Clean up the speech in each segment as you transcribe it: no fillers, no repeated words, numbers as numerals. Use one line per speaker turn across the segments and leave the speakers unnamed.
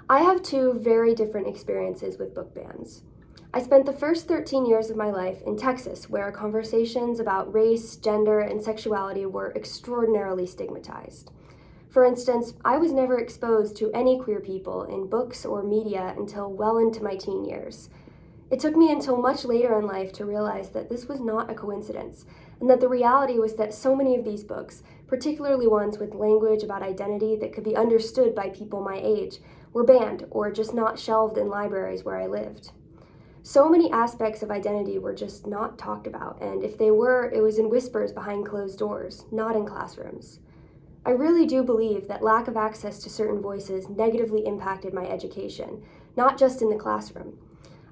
I have two very different experiences with book bans. I spent the first 13 years of my life in Texas, where conversations about race, gender, and sexuality were extraordinarily stigmatized. For instance, I was never exposed to any queer people in books or media until well into my teen years. It took me until much later in life to realize that this was not a coincidence, and that the reality was that so many of these books, particularly ones with language about identity that could be understood by people my age, were banned or just not shelved in libraries where I lived. So many aspects of identity were just not talked about, and if they were, it was in whispers behind closed doors, not in classrooms. I really do believe that lack of access to certain voices negatively impacted my education, not just in the classroom.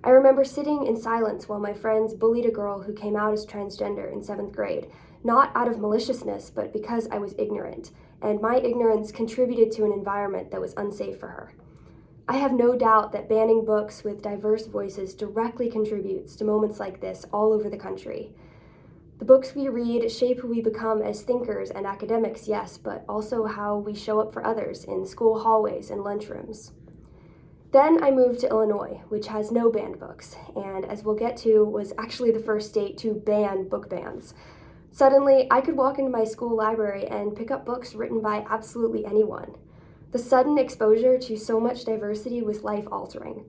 I remember sitting in silence while my friends bullied a girl who came out as transgender in 7th grade, not out of maliciousness, but because I was ignorant, and my ignorance contributed to an environment that was unsafe for her. I have no doubt that banning books with diverse voices directly contributes to moments like this all over the country. The books we read shape who we become as thinkers and academics, yes, but also how we show up for others in school hallways and lunchrooms. Then I moved to Illinois, which has no banned books, and as we'll get to, was actually the first state to ban book bans. Suddenly, I could walk into my school library and pick up books written by absolutely anyone. The sudden exposure to so much diversity was life-altering.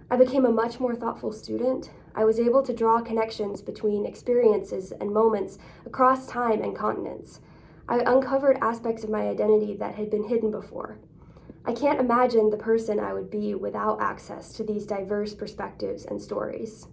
I became a much more thoughtful student. I was able to draw connections between experiences and moments across time and continents. I uncovered aspects of my identity that had been hidden before. I can't imagine the person I would be without access to these diverse perspectives and stories.